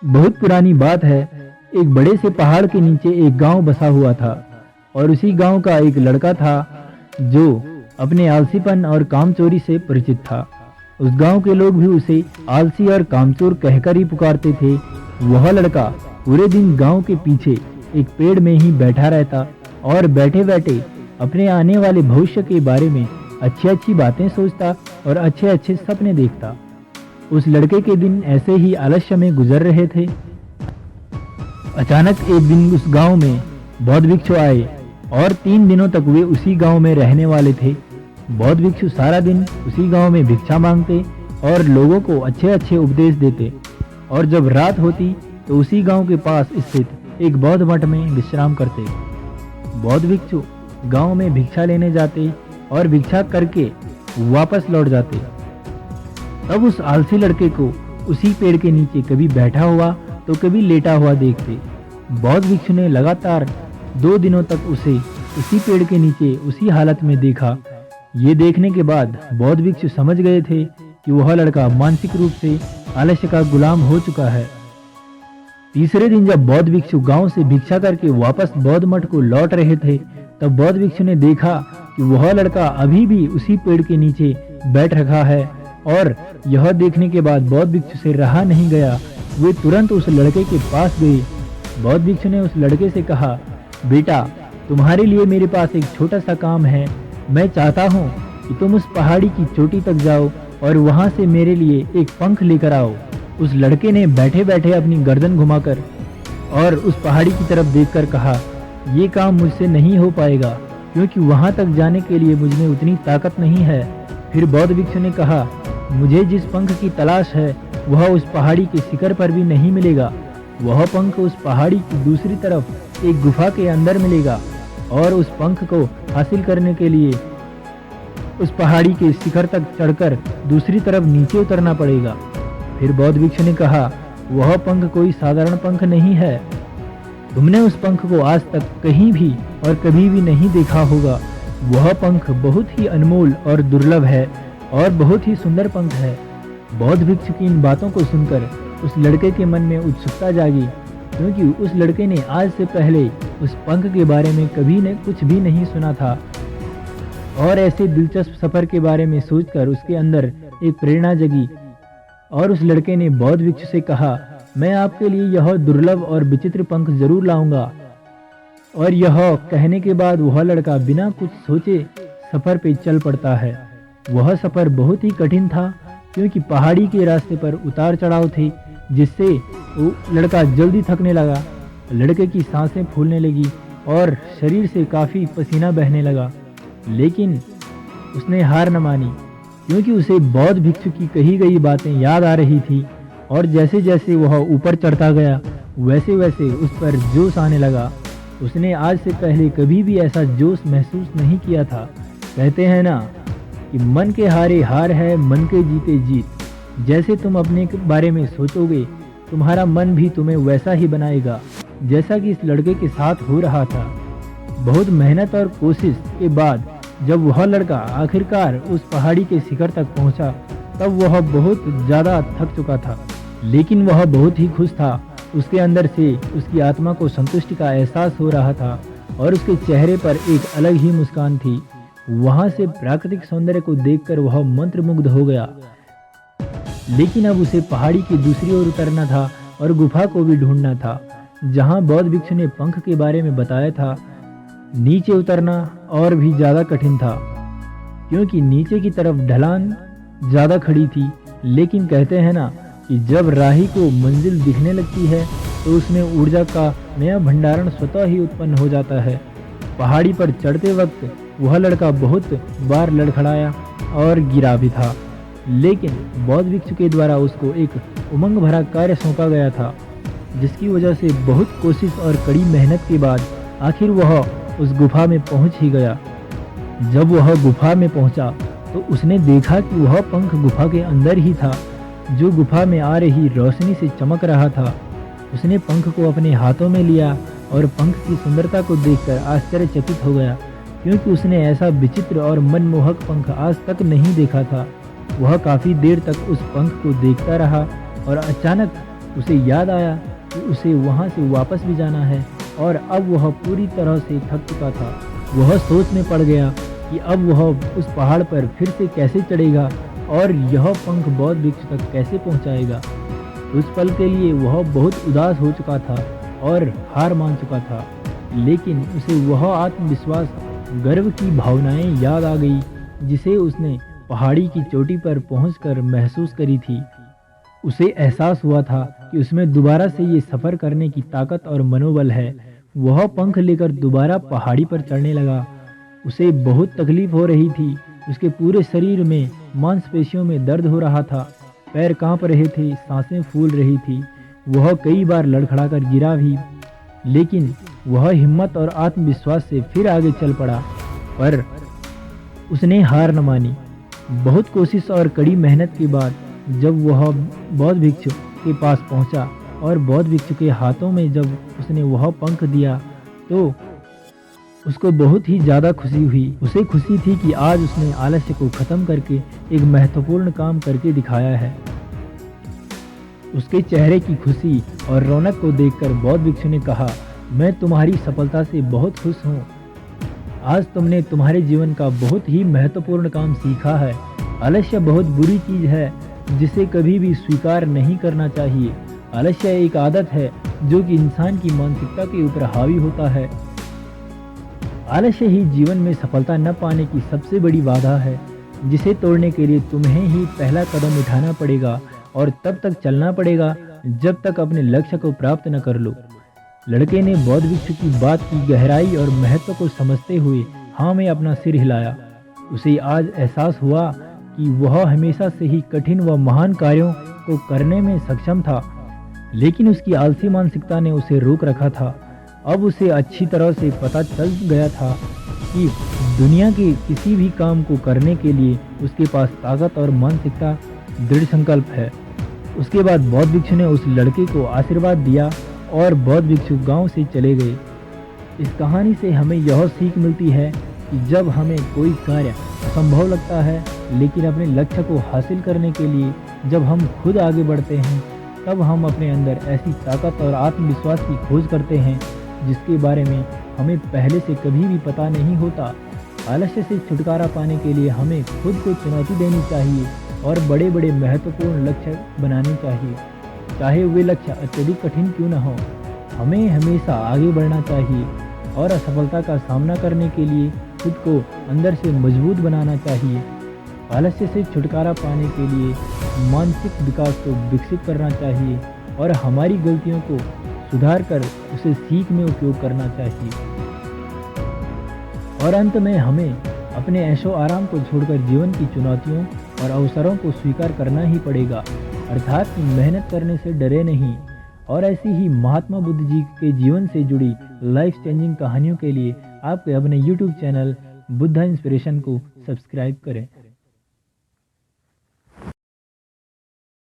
बहुत पुरानी बात है। एक बड़े से पहाड़ के नीचे एक गांव बसा हुआ था और उसी गांव का एक लड़का था जो अपने आलसीपन और कामचोरी से परिचित था। उस गांव के लोग भी उसे आलसी और कामचोर कहकर ही पुकारते थे। वह लड़का पूरे दिन गांव के पीछे एक पेड़ में ही बैठा रहता और बैठे बैठे अपने आने वाले भविष्य के बारे में अच्छी अच्छी बातें सोचता और अच्छे अच्छे सपने देखता। उस लड़के के दिन ऐसे ही आलस्य में गुजर रहे थे। अचानक एक दिन उस गांव में बौद्ध भिक्षु आए और 3 दिनों तक वे उसी गांव में रहने वाले थे। बौद्ध भिक्षु सारा दिन उसी गांव में भिक्षा मांगते और लोगों को अच्छे अच्छे उपदेश देते और जब रात होती तो उसी गांव के पास स्थित एक बौद्ध मठ में विश्राम करते। बौद्ध भिक्षु गांव में भिक्षा लेने जाते और भिक्षा करके वापस लौट जाते। तब उस आलसी लड़के को उसी पेड़ के नीचे कभी बैठा हुआ तो कभी लेटा हुआ देखते। बौद्ध भिक्षु ने लगातार 2 दिनों तक उसे उसी पेड़ के नीचे उसी हालत में देखा। ये देखने के बाद बौद्ध भिक्षु समझ गए थे कि वह लड़का मानसिक रूप से आलस्य का गुलाम हो चुका है। तीसरे दिन जब बौद्ध भिक्षु गांव से भिक्षा करके वापस बौद्ध मठ को लौट रहे थे तब बौद्ध भिक्षु ने देखा कि वह लड़का अभी भी उसी पेड़ के नीचे बैठ रखा है और यह देखने के बाद बौद्ध भिक्षु से रहा नहीं गया। वे तुरंत उस लड़के के पास गए। बौद्ध भिक्षु ने उस लड़के से कहा, बेटा, तुम्हारे लिए मेरे पास एक छोटा सा काम है। मैं चाहता हूँ कि तुम उस पहाड़ी की चोटी तक जाओ और वहाँ से मेरे लिए एक पंख लेकर आओ। उस लड़के ने बैठे बैठे अपनी गर्दन घुमाकर और उस पहाड़ी की तरफ देखकर कहा, ये काम मुझसे नहीं हो पाएगा क्योंकि वहाँ तक जाने के लिए मुझमें उतनी ताकत नहीं है। फिर बौद्ध भिक्षु ने कहा, मुझे जिस पंख की तलाश है वह उस पहाड़ी के शिखर पर भी नहीं मिलेगा। वह पंख उस पहाड़ी की दूसरी तरफ एक गुफा के अंदर मिलेगा और उस पंख को हासिल करने के लिए उस पहाड़ी के शिखर तक चढ़कर दूसरी तरफ नीचे उतरना पड़ेगा। फिर बौद्ध भिक्षु ने कहा, वह पंख कोई साधारण पंख नहीं है। तुमने उस पंख को आज तक कहीं भी और कभी भी नहीं देखा होगा। वह पंख बहुत ही अनमोल और दुर्लभ है और बहुत ही सुंदर पंख है। बौद्ध भिक्षु की इन बातों को सुनकर उस लड़के के मन में उत्सुकता जागी क्योंकि उस लड़के ने आज से पहले उस पंख के बारे में कभी ने कुछ भी नहीं सुना था और ऐसे दिलचस्प सफर के बारे में सोचकर उसके अंदर एक प्रेरणा जगी और उस लड़के ने बौद्ध भिक्षु से कहा, मैं आपके लिए यह दुर्लभ और विचित्र पंख जरूर लाऊंगा। और यह कहने के बाद वह लड़का बिना कुछ सोचे सफर पे चल पड़ता है। वह सफर बहुत ही कठिन था क्योंकि पहाड़ी के रास्ते पर उतार चढ़ाव थे जिससे वो लड़का जल्दी थकने लगा। लड़के की सांसें फूलने लगी और शरीर से काफ़ी पसीना बहने लगा, लेकिन उसने हार न मानी क्योंकि उसे बौद्ध भिक्षु की कही गई बातें याद आ रही थी और जैसे जैसे वह ऊपर चढ़ता गया वैसे वैसे उस पर जोश आने लगा। उसने आज से पहले कभी भी ऐसा जोश महसूस नहीं किया था। कहते हैं ना कि मन के हारे हार है, मन के जीते जीत। जैसे तुम अपने बारे में सोचोगे तुम्हारा मन भी तुम्हें वैसा ही बनाएगा जैसा कि इस लड़के के साथ हो रहा था। बहुत मेहनत और कोशिश के बाद जब वह लड़का आखिरकार उस पहाड़ी के शिखर तक पहुंचा तब वह बहुत ज़्यादा थक चुका था, लेकिन वह बहुत ही खुश था। उसके अंदर से उसकी आत्मा को संतुष्टि का एहसास हो रहा था और उसके चेहरे पर एक अलग ही मुस्कान थी। वहां से प्राकृतिक सौंदर्य को देखकर वह मंत्रमुग्ध हो गया। लेकिन अब उसे पहाड़ी की दूसरी ओर उतरना था और गुफा को भी ढूंढना था जहां बौद्ध भिक्षु ने पंख के बारे में बताया था। नीचे उतरना और भी ज़्यादा कठिन था क्योंकि नीचे की तरफ ढलान ज़्यादा खड़ी थी। लेकिन कहते हैं ना कि जब राही को मंजिल दिखने लगती है तो उसमें ऊर्जा का नया भंडारण स्वतः ही उत्पन्न हो जाता है। पहाड़ी पर चढ़ते वक्त वह लड़का बहुत बार लड़खड़ाया और गिरा भी था, लेकिन बौद्ध भिक्षु के द्वारा उसको एक उमंग भरा कार्य सौंपा गया था जिसकी वजह से बहुत कोशिश और कड़ी मेहनत के बाद आखिर वह उस गुफा में पहुंच ही गया। जब वह गुफा में पहुंचा तो उसने देखा कि वह पंख गुफा के अंदर ही था जो गुफा में आ रही रोशनी से चमक रहा था। उसने पंख को अपने हाथों में लिया और पंख की सुंदरता को देखकर आश्चर्यचकित हो गया क्योंकि उसने ऐसा विचित्र और मनमोहक पंख आज तक नहीं देखा था। वह काफ़ी देर तक उस पंख को देखता रहा और अचानक उसे याद आया कि उसे वहाँ से वापस भी जाना है और अब वह पूरी तरह से थक चुका था। वह सोच में पड़ गया कि अब वह उस पहाड़ पर फिर से कैसे चढ़ेगा और यह पंख बौद्ध भिक्षु तक कैसे पहुंचाएगा। उस पल के लिए वह बहुत उदास हो चुका था और हार मान चुका था, लेकिन उसे वह आत्मविश्वास, गर्व की भावनाएं याद आ गई जिसे उसने पहाड़ी की चोटी पर पहुंचकर महसूस करी थी। उसे एहसास हुआ था कि उसमें दोबारा से ये सफ़र करने की ताकत और मनोबल है। वह पंख लेकर दोबारा पहाड़ी पर चढ़ने लगा। उसे बहुत तकलीफ हो रही थी। उसके पूरे शरीर में मांसपेशियों में दर्द हो रहा था, पैर कांप रहे थे, सांसें फूल रही थी। वह कई बार लड़खड़ाकर गिरा भी, लेकिन वह हिम्मत और आत्मविश्वास से फिर आगे चल पड़ा। पर उसने हार न मानी। बहुत कोशिश और कड़ी मेहनत के बाद जब वह बौद्ध भिक्षु के पास पहुंचा और बौद्ध भिक्षु के हाथों में जब उसने वह पंख दिया तो उसको बहुत ही ज़्यादा खुशी हुई। उसे खुशी थी कि आज उसने आलस्य को ख़त्म करके एक महत्वपूर्ण काम करके दिखाया है। उसके चेहरे की खुशी और रौनक को देखकर बौद्ध भिक्षु ने कहा, मैं तुम्हारी सफलता से बहुत खुश हूँ। आज तुमने तुम्हारे जीवन का बहुत ही महत्वपूर्ण काम सीखा है। आलस्य बहुत बुरी चीज़ है जिसे कभी भी स्वीकार नहीं करना चाहिए। आलस्य एक आदत है जो कि इंसान की मानसिकता के ऊपर हावी होता है। आलस्य ही जीवन में सफलता न पाने की सबसे बड़ी बाधा है, जिसे तोड़ने के लिए तुम्हें ही पहला कदम उठाना पड़ेगा और तब तक चलना पड़ेगा जब तक अपने लक्ष्य को प्राप्त न कर लो। लड़के ने बौद्ध भिक्षु की बात की गहराई और महत्व को समझते हुए हाँ में अपना सिर हिलाया। उसे आज एहसास हुआ कि वह हमेशा से ही कठिन व महान कार्यों को करने में सक्षम था, लेकिन उसकी आलसी मानसिकता ने उसे रोक रखा था। अब उसे अच्छी तरह से पता चल गया था कि दुनिया के किसी भी काम को करने के लिए उसके पास ताकत और मानसिकता दृढ़ संकल्प है। उसके बाद बौद्ध भिक्षु ने उस लड़के को आशीर्वाद दिया और बौद्ध भिक्षु गांव से चले गए। इस कहानी से हमें यह सीख मिलती है कि जब हमें कोई कार्य असंभव लगता है, लेकिन अपने लक्ष्य को हासिल करने के लिए जब हम खुद आगे बढ़ते हैं, तब हम अपने अंदर ऐसी ताकत और आत्मविश्वास की खोज करते हैं जिसके बारे में हमें पहले से कभी भी पता नहीं होता। आलस्य से छुटकारा पाने के लिए हमें खुद को चुनौती देनी चाहिए और बड़े बड़े महत्वपूर्ण लक्ष्य बनाने चाहिए, चाहे वे लक्ष्य अत्यधिक कठिन क्यों न हो। हमें हमेशा आगे बढ़ना चाहिए और असफलता का सामना करने के लिए खुद को अंदर से मजबूत बनाना चाहिए। आलस्य से छुटकारा पाने के लिए मानसिक विकास को विकसित करना चाहिए और हमारी गलतियों को सुधार कर उसे सीख में उपयोग करना चाहिए। और अंत में हमें अपने ऐशो आराम को छोड़कर जीवन की चुनौतियों और अवसरों को स्वीकार करना ही पड़ेगा, अर्थात मेहनत करने से डरे नहीं। और ऐसी ही महात्मा बुद्ध जी के जीवन से जुड़ी लाइफ चेंजिंग कहानियों के लिए आपके अपने YouTube चैनल बुद्धा इंस्पिरेशन को सब्सक्राइब करें।